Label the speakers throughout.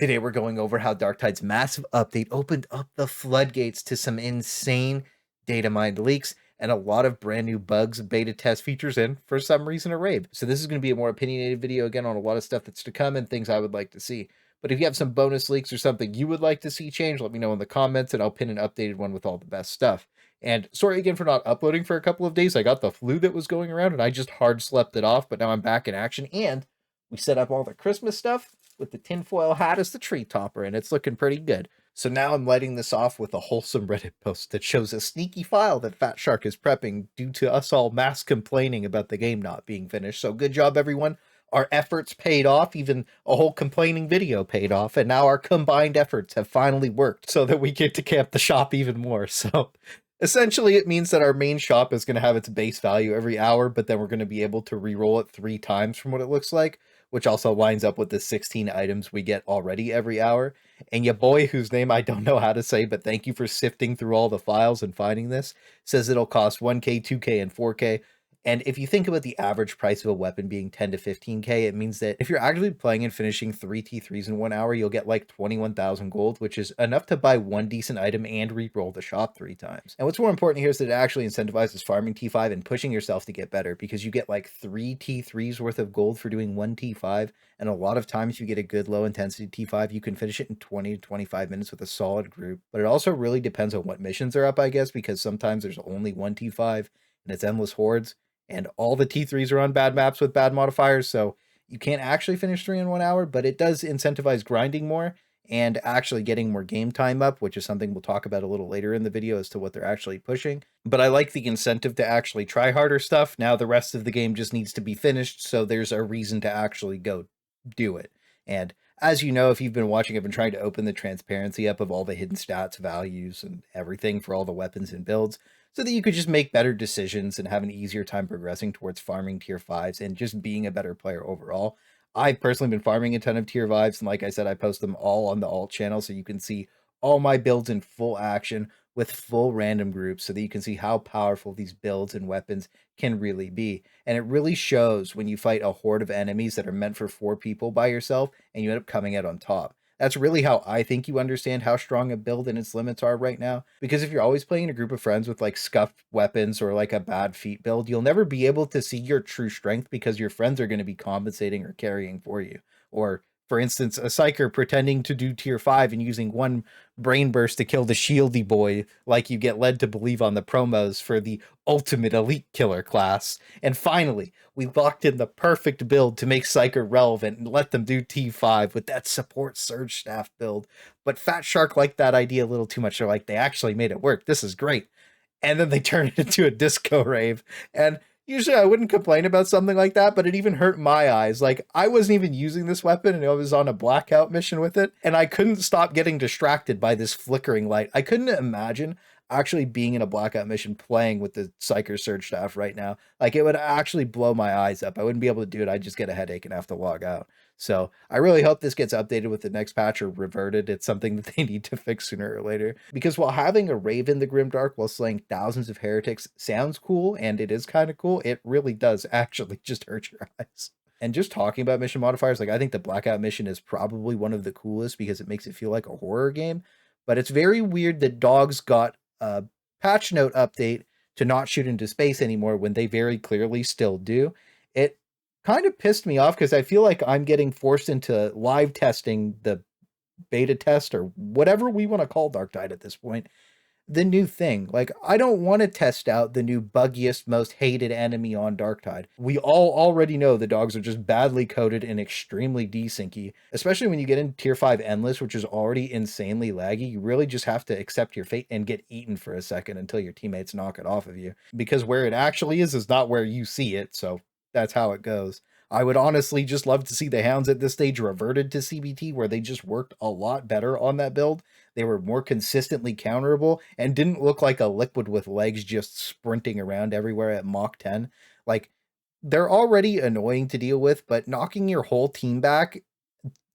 Speaker 1: Today we're going over how Darktide's massive update opened up the floodgates to some insane data mined leaks and a lot of brand new bugs, beta test features, and for some reason a rave. So this is going to be a more opinionated video again on a lot of stuff that's to come and things I would like to see. But if you have some bonus leaks or something you would like to see change, let me know in the comments and I'll pin an updated one with all the best stuff. And sorry again for not uploading for a couple of days. I got the flu that was going around and I just hard slept it off, but now I'm back in action and we set up all the Christmas stuff with the tinfoil hat as the tree topper, and it's looking pretty good. So now I'm lighting this off with a wholesome Reddit post that shows a sneaky file that Fat Shark is prepping due to us all mass complaining about the game not being finished. So good job, everyone. Our efforts paid off, even a whole complaining video paid off, and now our combined efforts have finally worked so that we get to camp the shop even more. So essentially, it means that our main shop is going to have its base value every hour, but then we're going to be able to re-roll it 3 times from what it looks like, which also lines up with the 16 items we get already every hour. And your boy, whose name I don't know how to say, but thank you for sifting through all the files and finding this, says it'll cost 1K, 2K, and 4K. And if you think about the average price of a weapon being 10 to 15K, it means that if you're actually playing and finishing 3 T3s in 1 hour, you'll get like 21,000 gold, which is enough to buy 1 decent item and re-roll the shop 3 times. And what's more important here is that it actually incentivizes farming T5 and pushing yourself to get better, because you get like 3 T3s worth of gold for doing 1 T5, and a lot of times if you get a good low intensity T5, you can finish it in 20 to 25 minutes with a solid group. But it also really depends on what missions are up, I guess, because sometimes there's only 1 T5 and it's endless hordes, and all the T3s are on bad maps with bad modifiers, so you can't actually finish 3 in 1 hour, but it does incentivize grinding more and actually getting more game time up, which is something we'll talk about a little later in the video as to what they're actually pushing. But I like the incentive to actually try harder stuff. Now the rest of the game just needs to be finished, so there's a reason to actually go do it. And as you know, if you've been watching, I've been trying to open the transparency up of all the hidden stats, values, and everything for all the weapons and builds, so that you could just make better decisions and have an easier time progressing towards farming tier 5s and just being a better player overall. I've personally been farming a ton of tier 5s, and like I said, I post them all on the alt channel, so you can see all my builds in full action with full random groups, so that you can see how powerful these builds and weapons can really be. And it really shows when you fight a horde of enemies that are meant for 4 people by yourself, and you end up coming out on top. That's really how I think you understand how strong a build and its limits are right now. Because if you're always playing in a group of friends with like scuffed weapons or like a bad feat build, you'll never be able to see your true strength, because your friends are going to be compensating or carrying for you. Or for instance, a Psyker pretending to do tier 5 and using 1 brain burst to kill the shieldy boy, like you get led to believe on the promos for the ultimate elite killer class. And finally, we locked in the perfect build to make Psyker relevant and let them do T5 with that support surge staff build. But Fat Shark liked that idea a little too much. They're like, they actually made it work. This is great. And then they turned it into a disco rave. And usually I wouldn't complain about something like that, but it even hurt my eyes. Like, I wasn't even using this weapon and I was on a blackout mission with it, and I couldn't stop getting distracted by this flickering light. I couldn't imagine actually being in a blackout mission playing with the Psyker Surge Staff right now. Like, it would actually blow my eyes up. I wouldn't be able to do it. I'd just get a headache and have to log out. So I really hope this gets updated with the next patch or reverted. It's something that they need to fix sooner or later. Because while having a rave in the Grimdark while slaying thousands of heretics sounds cool, and it is kind of cool, it really does actually just hurt your eyes. And just talking about mission modifiers, like, I think the Blackout mission is probably one of the coolest because it makes it feel like a horror game. But it's very weird that Dogs got a patch note update to not shoot into space anymore when they very clearly still do. It kind of pissed me off because I feel like I'm getting forced into live testing the beta test, or whatever we want to call Darktide at this point, the new thing. Like, I don't want to test out the new buggiest, most hated enemy on Darktide. We all already know the dogs are just badly coded and extremely desyncy, especially when you get into tier 5 endless, which is already insanely laggy. You really just have to accept your fate and get eaten for a second until your teammates knock it off of you, because where it actually is not where you see it. So that's how it goes. I would honestly just love to see the Hounds at this stage reverted to CBT, where they just worked a lot better on that build. They were more consistently counterable and didn't look like a liquid with legs just sprinting around everywhere at Mach 10. Like, they're already annoying to deal with, but knocking your whole team back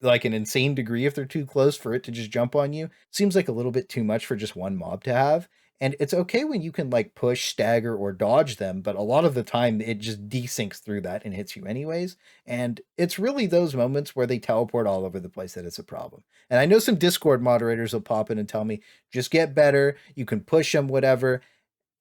Speaker 1: like an insane degree if they're too close for it to just jump on you seems like a little bit too much for just one mob to have. And it's okay when you can like push, stagger, or dodge them, but a lot of the time it just desyncs through that and hits you anyways. And it's really those moments where they teleport all over the place that it's a problem. And I know some Discord moderators will pop in and tell me, just get better, you can push them, whatever.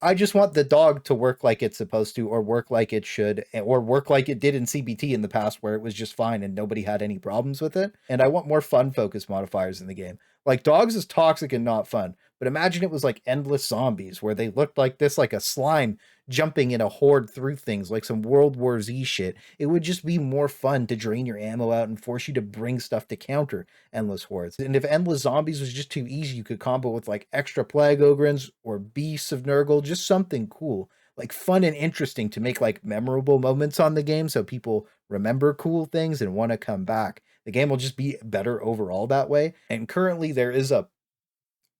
Speaker 1: I just want the dog to work like it's supposed to, or work like it should, or work like it did in CBT in the past where it was just fine and nobody had any problems with it. And I want more fun focused modifiers in the game. Like dogs is toxic and not fun, but imagine it was like endless zombies where they looked like this, like a slime jumping in a horde through things like some World War Z shit. It would just be more fun to drain your ammo out and force you to bring stuff to counter endless hordes. And if endless zombies was just too easy, you could combo with like extra plague ogrins or beasts of Nurgle, just something cool, like fun and interesting to make like memorable moments on the game so people remember cool things and want to come back. The game will just be better overall that way. And currently there is a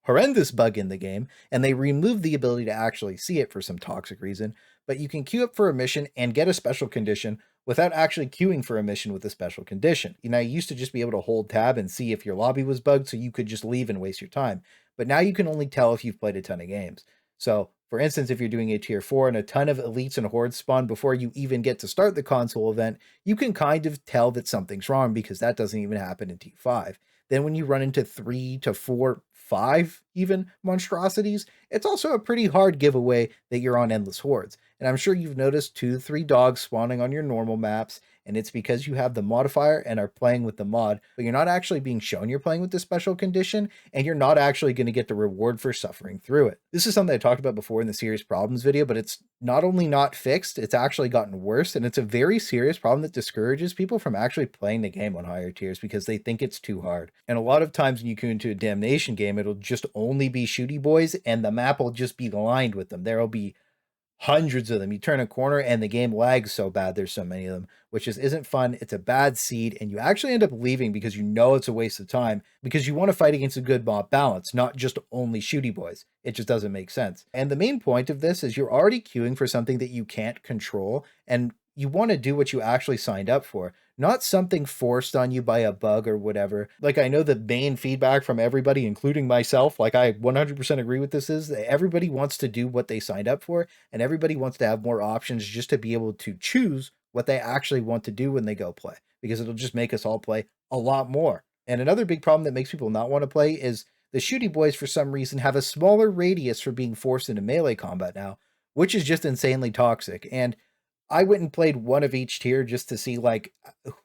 Speaker 1: horrendous bug in the game, and they removed the ability to actually see it for some toxic reason, but you can queue up for a mission and get a special condition without actually queuing for a mission with a special condition. You know, you used to just be able to hold tab and see if your lobby was bugged, so you could just leave and waste your time. But now you can only tell if you've played a ton of games. So, for instance, if you're doing a tier 4 and a ton of elites and hordes spawn before you even get to start the console event, you can kind of tell that something's wrong because that doesn't even happen in T5. Then when you run into 3 to 4, 5 even monstrosities, it's also a pretty hard giveaway that you're on endless hordes. And I'm sure you've noticed 2 to 3 dogs spawning on your normal maps, and it's because you have the modifier and are playing with the mod, but you're not actually being shown you're playing with the special condition, and you're not actually going to get the reward for suffering through it. This is something I talked about before in the serious problems video, but it's not only not fixed, it's actually gotten worse, and it's a very serious problem that discourages people from actually playing the game on higher tiers because they think it's too hard. And a lot of times when you go into a damnation game, it'll just only be shooty boys, and the map will just be lined with them. There'll be hundreds of them. You turn a corner and the game lags so bad there's so many of them, which just isn't fun. It's a bad seed, and you actually end up leaving because you know it's a waste of time because you want to fight against a good mob balance, not just only shooty boys. It just doesn't make sense. And the main point of this is you're already queuing for something that you can't control, and you want to do what you actually signed up for, not something forced on you by a bug or whatever. Like, I know the main feedback from everybody, including myself, like I 100% agree with this, is that everybody wants to do what they signed up for, and everybody wants to have more options just to be able to choose what they actually want to do when they go play, because it'll just make us all play a lot more. And another big problem that makes people not want to play is the shooty boys, for some reason, have a smaller radius for being forced into melee combat now, which is just insanely toxic. And I went and played one of each tier just to see like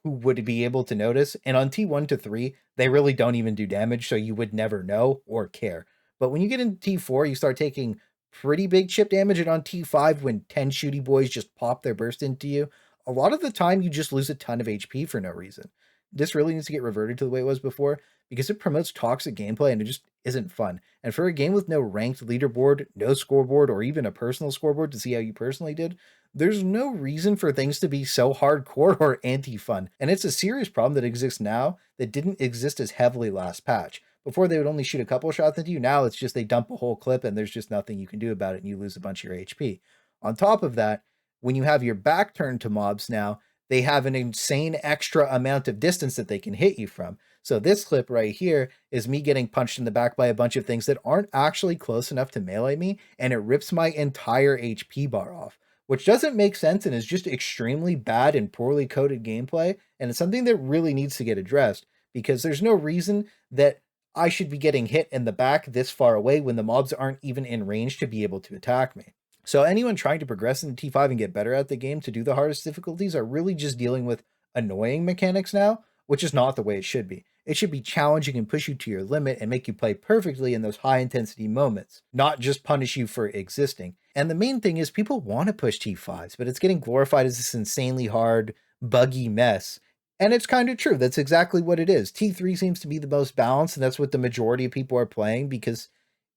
Speaker 1: who would be able to notice. And on T1 to 3, they really don't even do damage, so you would never know or care. But when you get into T4, you start taking pretty big chip damage, and on T5, when 10 shooty boys just pop their burst into you, a lot of the time you just lose a ton of HP for no reason. This really needs to get reverted to the way it was before because it promotes toxic gameplay and it just isn't fun. And for a game with no ranked leaderboard, no scoreboard, or even a personal scoreboard to see how you personally did, there's no reason for things to be so hardcore or anti-fun, and it's a serious problem that exists now that didn't exist as heavily last patch. Before, they would only shoot a couple shots into you. Now it's just they dump a whole clip and there's just nothing you can do about it, and you lose a bunch of your HP. On top of that, when you have your back turned to mobs now, they have an insane extra amount of distance that they can hit you from. So this clip right here is me getting punched in the back by a bunch of things that aren't actually close enough to melee me, and it rips my entire HP bar off, which doesn't make sense and is just extremely bad and poorly coded gameplay. And it's something that really needs to get addressed because there's no reason that I should be getting hit in the back this far away when the mobs aren't even in range to be able to attack me. So anyone trying to progress into T5 and get better at the game to do the hardest difficulties are really just dealing with annoying mechanics now, which is not the way it should be. It should be challenging and push you to your limit and make you play perfectly in those high intensity moments, not just punish you for existing. And the main thing is people want to push T5s, but it's getting glorified as this insanely hard, buggy mess. And it's kind of true. That's exactly what it is. T3 seems to be the most balanced, and that's what the majority of people are playing because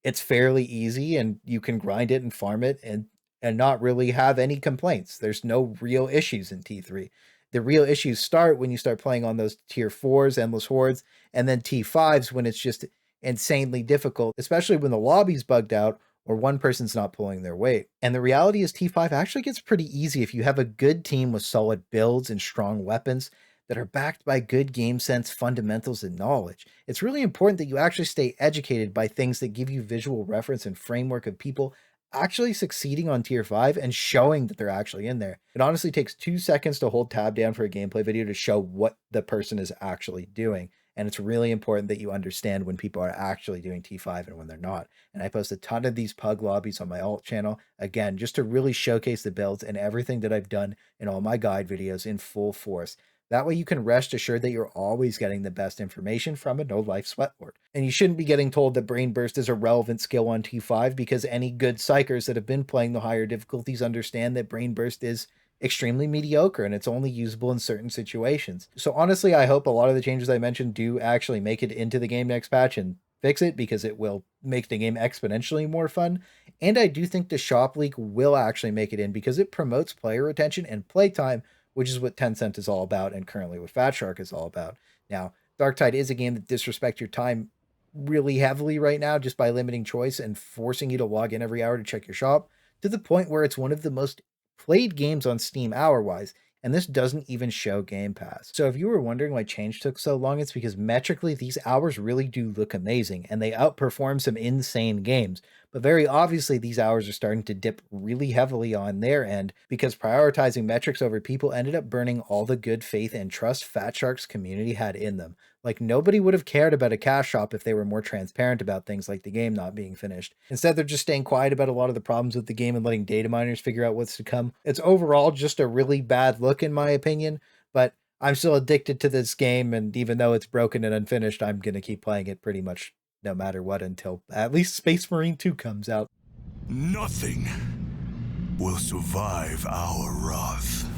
Speaker 1: it's fairly easy and you can grind it and farm it and not really have any complaints. There's no real issues in T3. The real issues start when you start playing on those tier 4s, endless hordes, and then T5s when it's just insanely difficult, especially when the lobby's bugged out or one person's not pulling their weight. And the reality is T5 actually gets pretty easy if you have a good team with solid builds and strong weapons. that are backed by good game sense fundamentals and knowledge. It's really important that you actually stay educated by things that give you visual reference and framework of people actually succeeding on tier 5 and showing that they're actually in there. It honestly takes 2 seconds to hold tab down for a gameplay video to show what the person is actually doing. And it's really important that you understand when people are actually doing T5 and when they're not. And I post a ton of these pug lobbies on my alt channel, again, just to really showcase the builds and everything that I've done in all my guide videos in full force. That way you can rest assured that you're always getting the best information from a no-life sweatlord. And you shouldn't be getting told that Brain Burst is a relevant skill on T5 because any good psychers that have been playing the higher difficulties understand that Brain Burst is extremely mediocre and it's only usable in certain situations. So honestly, I hope a lot of the changes I mentioned do actually make it into the game next patch and fix it because it will make the game exponentially more fun. And I do think the shop leak will actually make it in because it promotes player retention and playtime, which is what Tencent is all about and currently what Fat Shark is all about. Now, Darktide is a game that disrespects your time really heavily right now just by limiting choice and forcing you to log in every hour to check your shop to the point where it's one of the most played games on Steam hour-wise, and this doesn't even show Game Pass. So if you were wondering why change took so long, it's because metrically these hours really do look amazing, and they outperform some insane games. But very obviously these hours are starting to dip really heavily on their end because prioritizing metrics over people ended up burning all the good faith and trust Fat Shark's community had in them. Like, nobody would have cared about a cash shop if they were more transparent about things like the game not being finished. Instead, they're just staying quiet about a lot of the problems with the game and letting data miners figure out what's to come. It's overall just a really bad look, in my opinion, but I'm still addicted to this game, and even though it's broken and unfinished, I'm going to keep playing it pretty much no matter what until at least Space Marine 2 comes out.
Speaker 2: Nothing will survive our wrath.